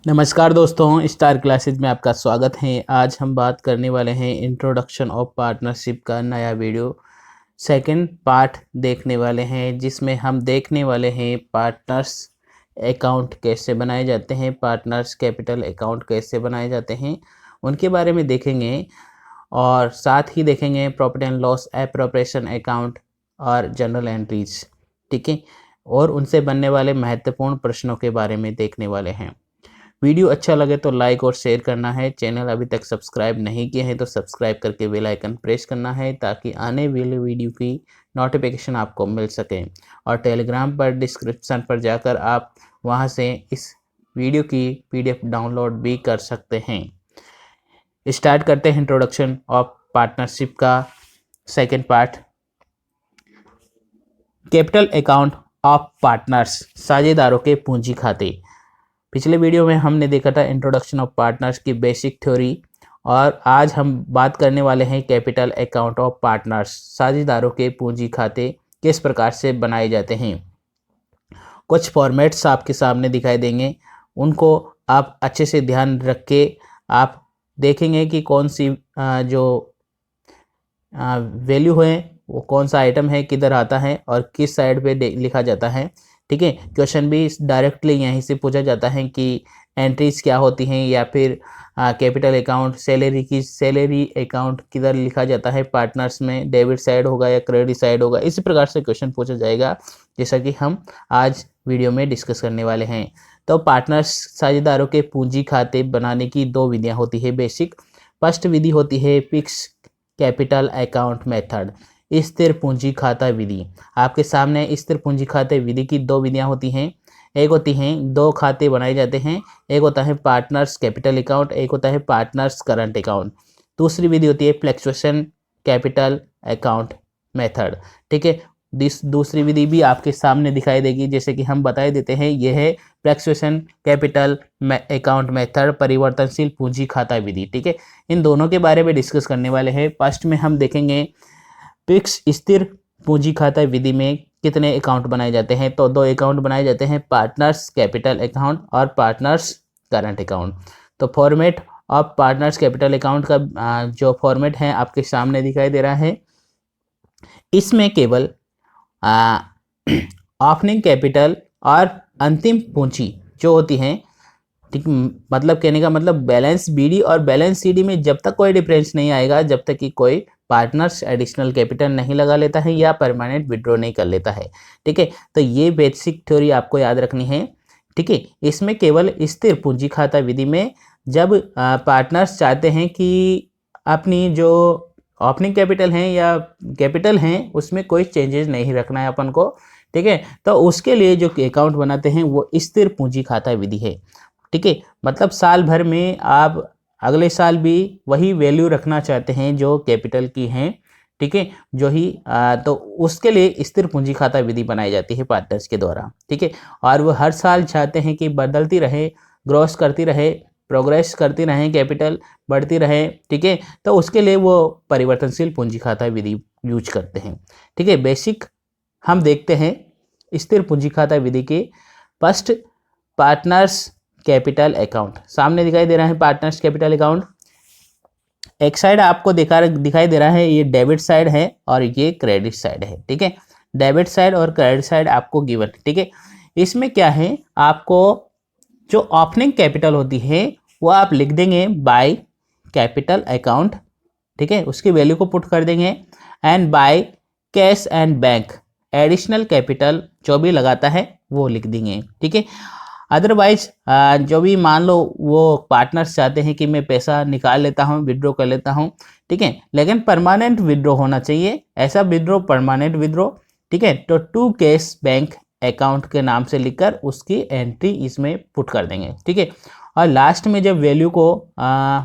नमस्कार दोस्तों, star classes में आपका स्वागत है। आज हम बात करने वाले हैं इंट्रोडक्शन ऑफ पार्टनरशिप का नया वीडियो सेकंड पार्ट देखने वाले हैं, जिसमें हम देखने वाले हैं पार्टनर्स अकाउंट कैसे बनाए जाते हैं, पार्टनर्स कैपिटल अकाउंट कैसे बनाए जाते हैं उनके बारे में देखेंगे। और साथ ही देखेंगे profit and loss appropriation account और जनरल एंट्रीज, ठीक है, और उनसे बनने वाले महत्वपूर्ण प्रश्नों के बारे में देखने वाले हैं। वीडियो अच्छा लगे तो लाइक और शेयर करना है। चैनल अभी तक सब्सक्राइब नहीं किए हैं तो सब्सक्राइब करके बेल आइकन प्रेस करना है ताकि आने वाले वीडियो की नोटिफिकेशन आपको मिल सके। और टेलीग्राम पर डिस्क्रिप्शन पर जाकर आप वहां से इस वीडियो की पीडीएफ डाउनलोड भी कर सकते हैं। स्टार्ट करते हैं इंट्रोडक्शन ऑफ पार्टनरशिप का second part. Capital account of partners, साझेदारों के पूंजी खाते। पिछले वीडियो में हमने देखा था इंट्रोडक्शन ऑफ पार्टनर्स की बेसिक थ्योरी, और आज हम बात करने वाले हैं कैपिटल अकाउंट ऑफ पार्टनर्स, साझेदारों के पूंजी खाते किस प्रकार से बनाए जाते हैं। कुछ फॉर्मेट्स आपके सामने दिखाई देंगे, उनको आप अच्छे से ध्यान रख के आप देखेंगे कि कौन सी जो वैल्यू है वो कौन सा आइटम है, किधर आता है और किस साइड पे लिखा जाता है। ठीक है, क्वेश्चन भी डायरेक्टली यहीं से पूछा जाता है कि एंट्रीज क्या होती हैं, या फिर कैपिटल अकाउंट सैलरी अकाउंट किधर लिखा जाता है, पार्टनर्स में डेबिट साइड होगा या क्रेडिट साइड होगा। इसी प्रकार से क्वेश्चन पूछा जाएगा, जैसा कि हम आज वीडियो में डिस्कस करने वाले हैं। तो पार्टनर्स साझेदारों के पूंजी खाते बनाने की दो विधियां होती है बेसिक। फर्स्ट विधि होती है फिक्स कैपिटल अकाउंट मेथड, स्थिर पूंजी खाता विधि। आपके सामने स्थिर पूंजी खाते विधि की दो विधियां होती हैं। एक होती हैं दो खाते बनाए जाते हैं, एक होता है पार्टनर्स कैपिटल अकाउंट, एक होता है पार्टनर्स करंट अकाउंट। दूसरी विधि होती है फ्लक्चुएशन कैपिटल अकाउंट मेथड। ठीक है, दूसरी विधि भी आपके सामने दिखाई देगी, जैसे कि हम बताए देते हैं। यह है फ्लक्चुएशन कैपिटल अकाउंट मेथड, परिवर्तनशील पूंजी खाता विधि। ठीक है, इन दोनों के बारे में डिस्कस करने वाले हैं। फर्स्ट में हम देखेंगे फिक्स स्थिर पूंजी खाता विधि में कितने अकाउंट बनाए जाते हैं। तो दो अकाउंट बनाए जाते हैं, पार्टनर्स कैपिटल अकाउंट और पार्टनर्स करंट अकाउंट। तो format of partners capital account का जो फॉर्मेट है आपके सामने दिखाई दे रहा है। इसमें केवल ओपनिंग कैपिटल और अंतिम पूंजी जो होती है, ठीक, मतलब कहने का मतलब बैलेंस बीडी और बैलेंस सीडी में जब तक कोई डिफरेंस नहीं आएगा, जब तक कि कोई पार्टनर्स एडिशनल कैपिटल नहीं लगा लेता है या परमानेंट विड्रॉ नहीं कर लेता है। ठीक है, तो ये बेसिक थ्योरी आपको याद रखनी है। ठीक है, इसमें केवल स्थिर पूंजी खाता विधि में जब पार्टनर्स चाहते हैं कि अपनी जो ओपनिंग कैपिटल हैं या कैपिटल हैं उसमें कोई चेंजेस नहीं रखना है अपन को। ठीक है, तो उसके लिए जो अकाउंट बनाते हैं वो स्थिर पूंजी खाता विधि है। ठीक है, मतलब साल भर में आप अगले साल भी वही वैल्यू रखना चाहते हैं जो कैपिटल की हैं। ठीक है, जो ही तो उसके लिए स्थिर पूंजी खाता विधि बनाई जाती है पार्टनर्स के द्वारा। ठीक है, और वो हर साल चाहते हैं कि बदलती रहे, ग्रोस करती रहे, प्रोग्रेस करती रहे, कैपिटल बढ़ती रहे। ठीक है, तो उसके लिए वो परिवर्तनशील पूंजी खाता विधि यूज करते हैं। ठीक है, बेसिक हम देखते हैं स्थिर पूंजी खाता विधि के। फर्स्ट, पार्टनर्स कैपिटल अकाउंट सामने दिखाई दे रहा है। पार्टनर्स कैपिटल अकाउंट एक साइड आपको दिखाई दे रहा है, ये डेबिट साइड है और ये क्रेडिट साइड है। ठीक है, डेबिट साइड और क्रेडिट साइड आपको गिवन। ठीक है, इसमें क्या है, आपको जो ओपनिंग कैपिटल होती है वो आप लिख देंगे बाय कैपिटल अकाउंट। ठीक है, उसकी वैल्यू को पुट कर देंगे, and by cash and bank additional capital जो भी लगाता है वो लिख देंगे। ठीक है, अदरवाइज जो भी मान लो वो पार्टनर्स चाहते हैं कि मैं पैसा निकाल लेता हूँ, विड्रॉ कर लेता हूँ। ठीक है, लेकिन परमानेंट विड्रॉ होना चाहिए, ऐसा विड्रॉ परमानेंट विड्रॉ। ठीक है, तो टू कैश बैंक अकाउंट के नाम से लिखकर उसकी एंट्री इसमें पुट कर देंगे। ठीक है, और लास्ट में जब वैल्यू को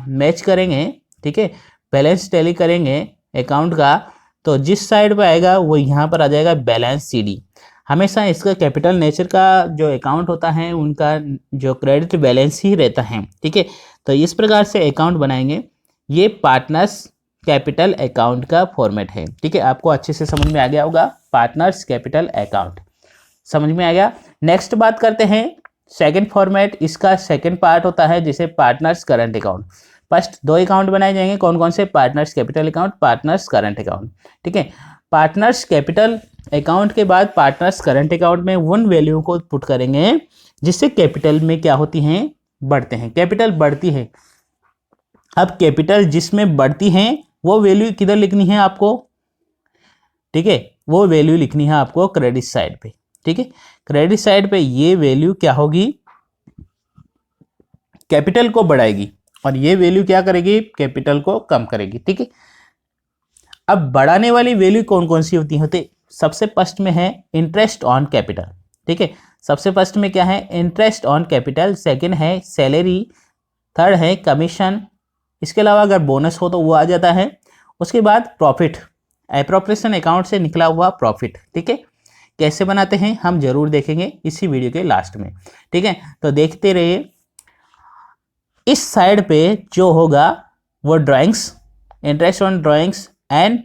मैच करेंगे, ठीक है, बैलेंस टैली करेंगे अकाउंट का, तो जिस साइड पर आएगा वो यहाँ पर आ जाएगा बैलेंस सीडी। हमेशा इसका कैपिटल नेचर का जो अकाउंट होता है उनका जो क्रेडिट बैलेंस ही रहता है। ठीक है, तो इस प्रकार से अकाउंट बनाएंगे। ये पार्टनर्स कैपिटल अकाउंट का फॉर्मेट है। ठीक है, आपको अच्छे से समझ में आ गया होगा, पार्टनर्स कैपिटल अकाउंट समझ में आ गया। नेक्स्ट बात करते हैं सेकंड फॉर्मेट, इसका सेकंड पार्ट होता है जिसे partners current account. First 2 account बनाए जाएंगे, कौन कौन से? Partners capital account, partners current account. ठीक है, पार्टनर्स कैपिटल अकाउंट के बाद पार्टनर्स करंट अकाउंट में उन वैल्यू को पुट करेंगे जिससे कैपिटल में क्या होती हैं? बढ़ते हैं। कैपिटल बढ़ती है। अब कैपिटल जिसमें बढ़ती है वो वैल्यू किधर लिखनी है आपको? ठीक है, वो वैल्यू लिखनी है आपको क्रेडिट साइड पे। ठीक है, क्रेडिट साइड पे ये वैल्यू क्या होगी? कैपिटल को बढ़ाएगी और ये वैल्यू क्या करेगी? कैपिटल को कम करेगी। ठीक है, अब बढ़ाने वाली वैल्यू कौन कौन सी होती? सबसे फर्स्ट में है इंटरेस्ट ऑन कैपिटल। ठीक है, सबसे फर्स्ट में क्या है? Interest on capital. सेकंड है सैलरी। थर्ड है कमीशन। इसके अलावा अगर बोनस हो तो वो आ जाता है। उसके बाद प्रॉफिट, एप्रोप्रिएशन अकाउंट से निकला हुआ प्रॉफिट। ठीक है, कैसे बनाते हैं हम जरूर देखेंगे इसी वीडियो के लास्ट में। ठीक है, तो देखते रहिए। इस साइड पे जो होगा वो drawings, interest on drawings and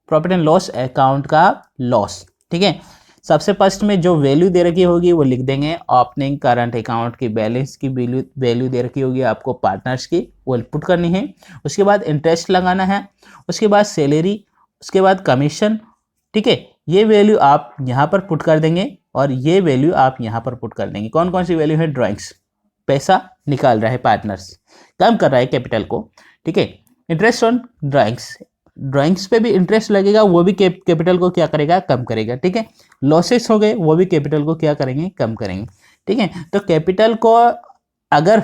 profit and loss account का लॉस। ठीक है, सबसे फर्स्ट में जो वैल्यू दे रखी होगी वो लिख देंगे। ओपनिंग करंट अकाउंट की बैलेंस की वैल्यू दे रखी होगी आपको पार्टनर्स की, वो पुट करनी है। उसके बाद इंटरेस्ट लगाना है, उसके बाद सैलरी, उसके बाद कमीशन। ठीक है, ये वैल्यू आप यहाँ पर पुट कर देंगे और ये वैल्यू आप यहाँ पर पुट कर देंगे। कौन कौन सी वैल्यू है? ड्राइंग्स, पैसा निकाल रहा है पार्टनर्स, कम कर रहा है कैपिटल को। ठीक है, इंटरेस्ट ऑन ड्राइंग्स, ड्राइंग्स पे भी इंटरेस्ट लगेगा, वो भी कैपिटल को क्या करेगा? कम करेगा। ठीक है, लॉसेस हो गए, वो भी कैपिटल को क्या करेंगे? कम करेंगे। ठीक है, तो कैपिटल को अगर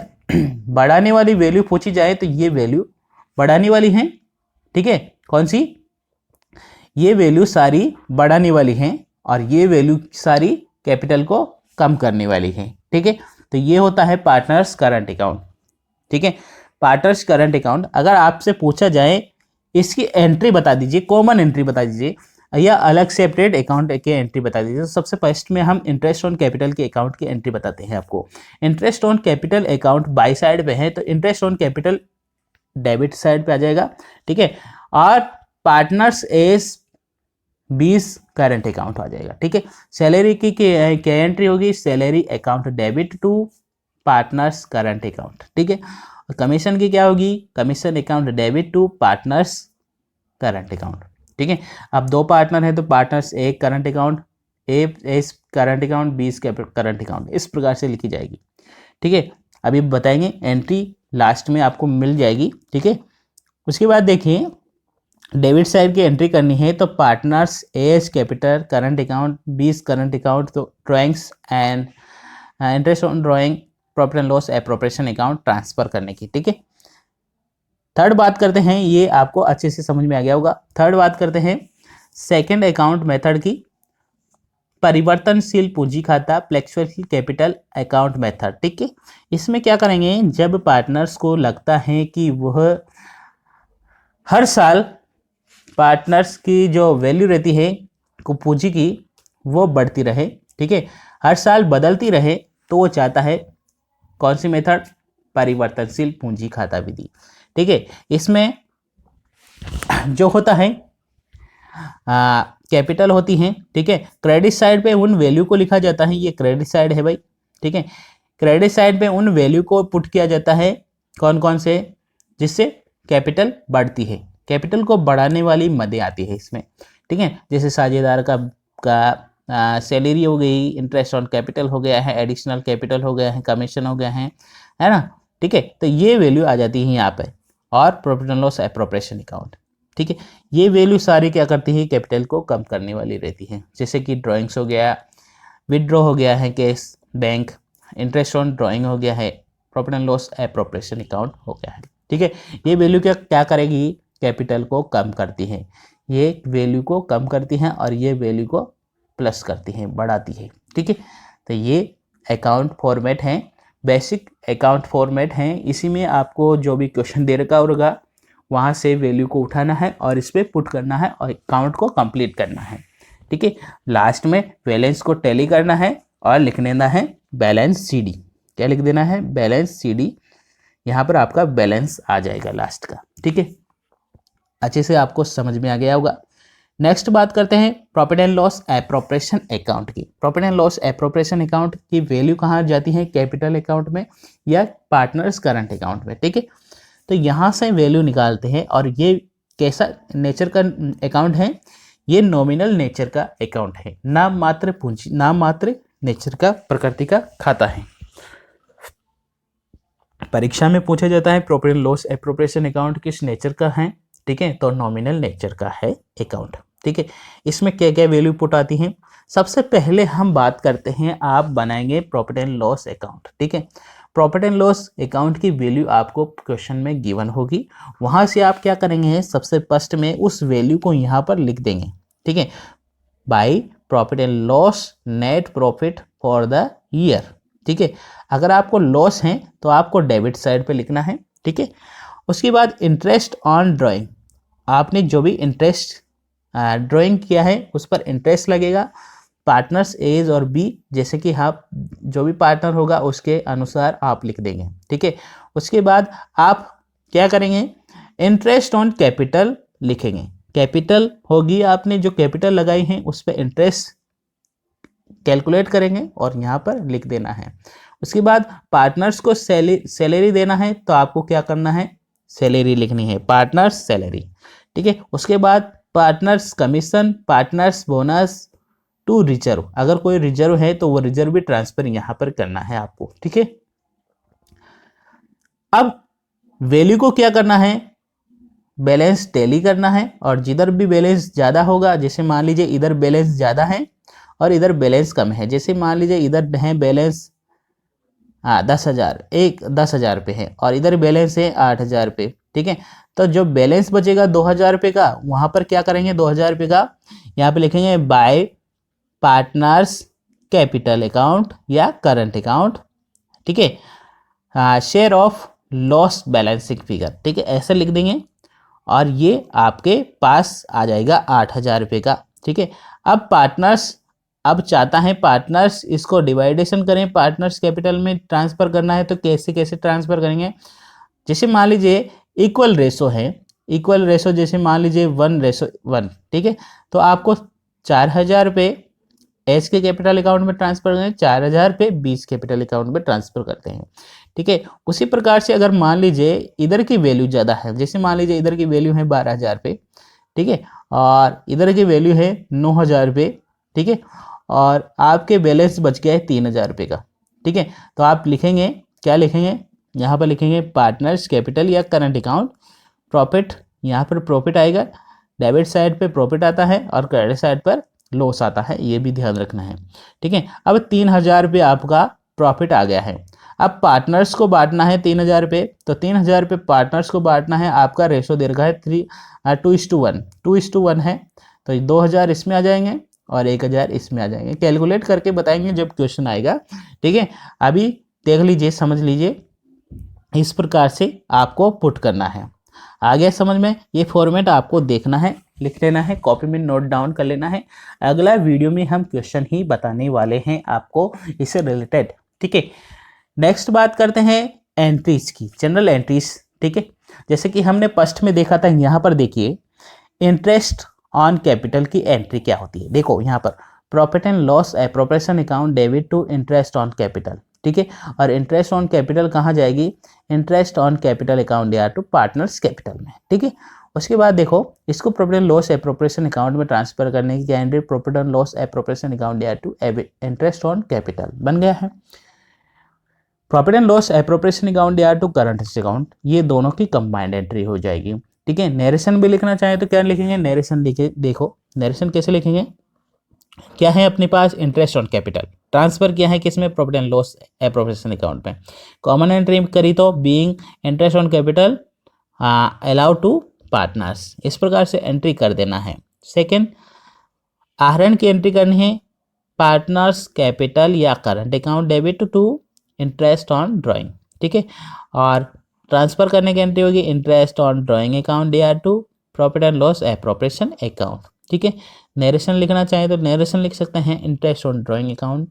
बढ़ाने वाली वैल्यू पूछी जाए तो ये वैल्यू बढ़ाने वाली है। ठीक है, कौन सी? ये वैल्यू सारी बढ़ाने वाली हैं और ये वैल्यू सारी कैपिटल को कम करने वाली है। ठीक है, तो ये होता है पार्टनर्स करंट अकाउंट। ठीक है, पार्टनर्स करंट अकाउंट अगर आपसे पूछा जाए इसकी एंट्री बता दीजिए, कॉमन एंट्री बता दीजिए या अलग सेपरेट अकाउंट की एंट्री बता दीजिए। तो सबसे फर्स्ट में हम इंटरेस्ट ऑन कैपिटल के अकाउंट की एंट्री बताते हैं आपको। Interest on capital account by side पे है तो interest on capital debit side पे आ जाएगा। ठीक है, और पार्टनर्स एस 20 करंट अकाउंट आ जाएगा। ठीक है, सैलरी की क्या एंट्री होगी? Salary account debit to partners current account. ठीक है, कमीशन की क्या होगी? Commission account debit to partners current account. ठीक है, अब 2 पार्टनर हैं तो partners A current account, A current account, 20 current account, इस प्रकार से लिखी जाएगी। ठीक है, अभी बताएंगे, एंट्री लास्ट में आपको मिल जाएगी। ठीक है, उसके बाद देखिए डेबिट साइड की एंट्री करनी है तो partners as capital current account, 20 current account, तो drawings and interest on drawing, profit and loss appropriation account transfer करने की। ठीक है, थर्ड बात करते हैं, ये आपको अच्छे से समझ में आ गया होगा। थर्ड बात करते हैं सेकंड अकाउंट मेथड की, परिवर्तनशील पूंजी खाता, फ्लेक्सिबल कैपिटल अकाउंट मेथड। ठीक है, इसमें क्या करेंगे? जब पार्टनर्स को लगता है कि वह हर साल पार्टनर्स की जो वैल्यू रहती है पूंजी की वो बढ़ती रहे, ठीक है, हर साल बदलती रहे, तो वो चाहता है कौन सी मेथड? परिवर्तनशील पूंजी खाता विधि। ठीक है, इसमें जो होता है कैपिटल होती है। ठीक है, क्रेडिट साइड पे उन वैल्यू को लिखा जाता है, ये क्रेडिट साइड है भाई। ठीक है, क्रेडिट साइड पे उन वैल्यू को पुट किया जाता है, कौन कौन से? जिससे कैपिटल बढ़ती है, कैपिटल को बढ़ाने वाली मदें आती है इसमें। ठीक है, जैसे साझेदार का सैलरी हो गई, इंटरेस्ट ऑन कैपिटल हो गया है, एडिशनल कैपिटल हो गया है, कमीशन हो गया है ना। ठीक है, तो ये वैल्यू आ जाती है यहाँ पे, और profit and loss appropriation account. ठीक है, ये वैल्यू सारी क्या करती है? कैपिटल को कम करने वाली रहती है। जैसे कि ड्राइंग्स हो गया, विदड्रॉ हो गया है cash bank, interest on drawing हो गया है, profit and loss appropriation account हो गया है। ठीक है, ये वैल्यू क्या करेगी? कैपिटल को कम करती है, ये वैल्यू को कम करती है और ये वैल्यू को प्लस करती है, बढ़ाती है। ठीक है, तो ये अकाउंट फॉर्मेट है, बेसिक अकाउंट फॉर्मेट है। इसी में आपको जो भी क्वेश्चन दे रखा होगा वहाँ से वैल्यू को उठाना है और इस पर पुट करना है और अकाउंट को कंप्लीट करना है। ठीक है, लास्ट में बैलेंस को टैली करना है और लिख देना है बैलेंस CD। क्या लिख देना है? Balance CD। यहाँ पर आपका बैलेंस आ जाएगा लास्ट का। ठीक है, अच्छे से आपको समझ में आ गया होगा। नेक्स्ट बात करते हैं profit and loss appropriation account की। Profit and loss appropriation account की वैल्यू कहाँ जाती है, कैपिटल अकाउंट में या पार्टनर्स करंट अकाउंट में, ठीक है। तो यहाँ से वैल्यू निकालते हैं और ये कैसा नेचर का अकाउंट है, ये नॉमिनल नेचर का अकाउंट है, नाम मात्र पूंजी, नाम मात्र नेचर का प्रकृति का खाता है। परीक्षा में पूछा जाता है profit and loss appropriation account किस नेचर का है, ठीक है, तो नॉमिनल नेचर का है अकाउंट, ठीक है। इसमें क्या क्या वैल्यू पुट आती हैं, सबसे पहले हम बात करते हैं, आप बनाएंगे प्रॉफिट एंड लॉस अकाउंट, ठीक है। प्रॉफिट एंड लॉस अकाउंट की वैल्यू आपको क्वेश्चन में गिवन होगी, वहां से आप क्या करेंगे, सबसे फर्स्ट में उस वैल्यू को यहाँ पर लिख देंगे, ठीक है, by profit and loss net profit for the year, ठीक है। अगर आपको लॉस है तो आपको डेबिट साइड पे लिखना है, ठीक है। उसके बाद इंटरेस्ट ऑन ड्राइंग, आपने जो भी इंटरेस्ट ड्राइंग किया है उस पर इंटरेस्ट लगेगा, पार्टनर्स ए और बी, जैसे कि आप जो भी पार्टनर होगा उसके अनुसार आप लिख देंगे, ठीक है। उसके बाद आप क्या करेंगे, इंटरेस्ट ऑन कैपिटल लिखेंगे, कैपिटल होगी आपने जो कैपिटल लगाई है उस पर इंटरेस्ट कैलकुलेट करेंगे और यहाँ पर लिख देना है। उसके बाद पार्टनर्स को सैलरी देना है तो आपको क्या करना है, सैलरी लिखनी है, पार्टनर्स सैलरी, ठीक है। उसके बाद partners commission, partners bonus to reserve, अगर कोई रिजर्व है तो वो रिजर्व भी ट्रांसफर यहाँ पर करना है आपको, ठीक है। अब वैल्यू को क्या करना है, बैलेंस टैली करना है, और जिधर भी बैलेंस ज़्यादा होगा, जैसे मान लीजिए इधर बैलेंस ज़्यादा है और इधर बैलेंस कम है, जैसे मान लीजिए इधर है बैलेंस 10,000 पे है और इधर बैलेंस है 8,000 पे, ठीक है। तो जो बैलेंस बचेगा 2,000 रुपये का, वहाँ पर क्या करेंगे, 2,000 रुपये का यहाँ पे लिखेंगे बाय पार्टनर्स कैपिटल अकाउंट या करंट अकाउंट, ठीक है, share of loss balancing figure, ठीक है, ऐसे लिख देंगे और ये आपके पास आ जाएगा 8,000 रुपये का, ठीक है। अब पार्टनर्स, अब चाहता है पार्टनर्स इसको डिवाइडेशन करें, पार्टनर्स कैपिटल में ट्रांसफ़र करना है, तो कैसे कैसे ट्रांसफ़र करेंगे, जैसे मान लीजिए इक्वल रेशो है, इक्वल रेशो जैसे मान लीजिए 1:1, ठीक है, तो आपको 4,000 रुपये एच के कैपिटल अकाउंट में ट्रांसफर करें, 4,000 रुपये बीस कैपिटल अकाउंट में ट्रांसफर करते हैं, ठीक है। उसी प्रकार से अगर मान लीजिए इधर की वैल्यू ज़्यादा है, जैसे मान लीजिए इधर की वैल्यू है 12,000 रुपये, ठीक है, और इधर की वैल्यू है 9,000 रुपये, ठीक है, और आपके बैलेंस बच गया है 3,000 रुपये का, ठीक है। तो आप लिखेंगे, क्या लिखेंगे, यहाँ पर लिखेंगे पार्टनर्स कैपिटल या करंट अकाउंट, प्रॉफिट, यहाँ पर प्रॉफिट आएगा, डेबिट साइड पे प्रॉफिट आता है और क्रेडिट साइड पर लॉस आता है, ये भी ध्यान रखना है, ठीक है। अब 3,000 रुपये आपका प्रॉफिट आ गया है, अब पार्टनर्स को बांटना है 3,000 रुपये, तो 3,000 रुपये पार्टनर्स को बांटना है, आपका रेशो दे रखा है 2:1 है, तो 2,000 इसमें आ जाएंगे और 1,000 इसमें आ जाएंगे, कैलकुलेट करके बताएंगे जब क्वेश्चन आएगा, ठीक है। अभी देख लीजिए, समझ लीजिए, इस प्रकार से आपको पुट करना है, आगे समझ में, ये फॉर्मेट आपको देखना है, लिख लेना है, कॉपी में नोट डाउन कर लेना है, अगला वीडियो में हम क्वेश्चन ही बताने वाले हैं आपको इससे रिलेटेड, ठीक है। नेक्स्ट बात करते हैं एंट्रीज की, जनरल एंट्रीज, ठीक है। जैसे कि हमने फर्स्ट में देखा था, यहाँ पर देखिए इंटरेस्ट ऑन कैपिटल की एंट्री क्या होती है, देखो यहाँ पर profit and loss appropriation account debit to interest on capital, ठीक है, और इंटरेस्ट ऑन कैपिटल कहाँ जाएगी, इंटरेस्ट ऑन कैपिटल अकाउंट या टू पार्टनर्स कैपिटल में, ठीक है। उसके बाद देखो इसको profit and loss appropriation account में ट्रांसफर करने की candidate profit and loss appropriation account या टू इंटरेस्ट ऑन कैपिटल बन गया है। Profit and loss appropriation account या टू करंट अकाउंट, ये दोनों की कंबाइंड एंट्री हो जाएगी, ठीक है। नरेशन भी लिखना चाहे तो क्या लिखेंगे, नरेशन लिखे, देखो नरेशन कैसे लिखेंगे, क्या है अपने पास, इंटरेस्ट ऑन कैपिटल ट्रांसफर किया है किसमें, profit and loss appropriation account में, कॉमन एंट्री करी तो being interest on capital allowed to partners, इस प्रकार से एंट्री कर देना है। सेकंड, आहरण की एंट्री करनी है, पार्टनर्स कैपिटल या current account debit to interest on drawing, ठीक है, और ट्रांसफर करने की एंट्री होगी इंटरेस्ट ऑन ड्राइंग अकाउंट या to profit and loss appropriation account, ठीक है। नरेशन लिखना चाहे तो नरेशन लिख सकते हैं, interest on drawing account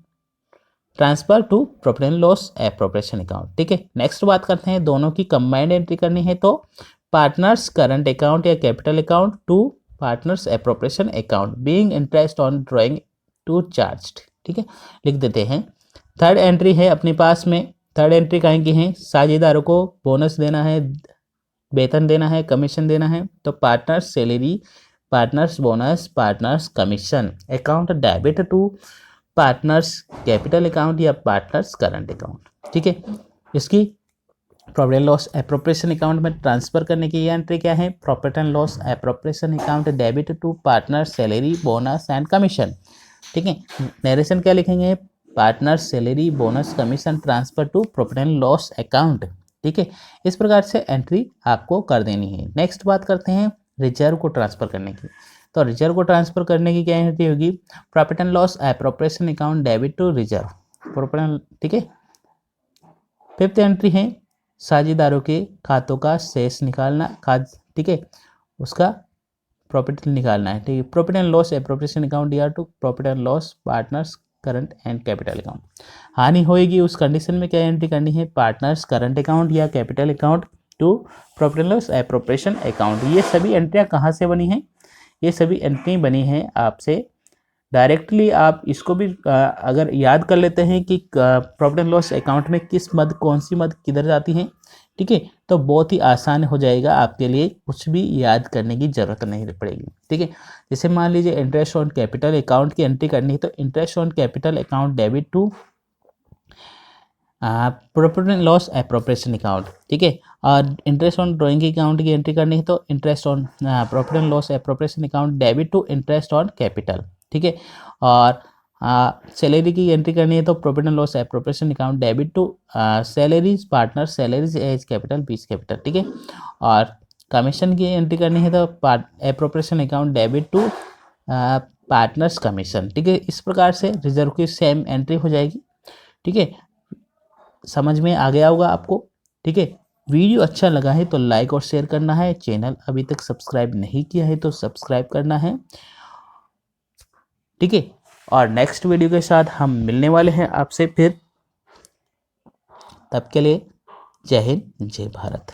transfer to profit and loss appropriation account, ठीक है। नेक्स्ट बात करते हैं, दोनों की कंबाइंड एंट्री करनी है तो पार्टनर्स करंट अकाउंट या capital account to partners appropriation account being interest on drawing to charged. ठीक है, लिख देते हैं। थर्ड एंट्री है अपने पास में, थर्ड एंट्री कहीं की है, साझेदारों को बोनस देना है, वेतन देना है, कमीशन देना है, तो partners salary, partners bonus, partners commission, account debit to partners capital account या पार्टनर्स करंट अकाउंट। ठीक है, इसकी profit and loss appropriation account में ट्रांसफर करने की ये एंट्री क्या है, profit and loss appropriation account debit to partner salary bonus and commission. ठीक है, नरेशन क्या लिखेंगे, partner salary bonus commission transfer to profit and loss account. ठीक है, इस प्रकार से एंट्री आपको कर देनी है। नेक्स्ट बात करते हैं रिजर्व को ट्रांसफर करने की। तो रिजर्व को ट्रांसफर करने की क्या एंट्री होगी, profit and loss appropriation account debit to reserve profit and. ठीक है, फिफ्थ एंट्री है साझेदारों के खातों का शेष निकालना, ठीक है, उसका प्रॉफिट निकालना है। ठीक है, profit and loss appropriation account या to profit and loss partners current and capital account. हानि होएगी उस कंडीशन में क्या एंट्री करनी है, पार्टनर्स करंट अकाउंट या capital account to profit and loss appropriation account. ये सभी एंट्रियाँ कहाँ से बनी हैं, ये सभी एंट्री बनी हैं आपसे डायरेक्टली। आप इसको भी अगर याद कर लेते हैं कि प्रॉफिट एंड लॉस अकाउंट में किस मद, कौन सी मद किधर जाती है, ठीक है, तो बहुत ही आसान हो जाएगा आपके लिए, कुछ भी याद करने की ज़रूरत नहीं पड़ेगी। ठीक है, जैसे मान लीजिए इंटरेस्ट ऑन कैपिटल अकाउंट की एंट्री करनी है, तो interest on capital account debit to profit and loss appropriation account. ठीक है, और इंटरेस्ट ऑन ड्राइंग अकाउंट की एंट्री करनी है, तो interest on profit and loss appropriation account debit to interest on capital. ठीक है, और सैलरी की एंट्री करनी है, तो profit and loss appropriation account debit to salaries partner salaries as capital बीस कैपिटल। ठीक है, और कमीशन की एंट्री करनी है, तो appropriation account debit to partners commission. ठीक है, इस प्रकार से रिजर्व की सेम एंट्री हो जाएगी। ठीक है, समझ में आ गया होगा आपको। ठीक है, वीडियो अच्छा लगा है तो लाइक और शेयर करना है, चैनल अभी तक सब्सक्राइब नहीं किया है तो सब्सक्राइब करना है। ठीक है, और नेक्स्ट वीडियो के साथ हम मिलने वाले हैं आपसे फिर, तब के लिए जय हिंद जय भारत।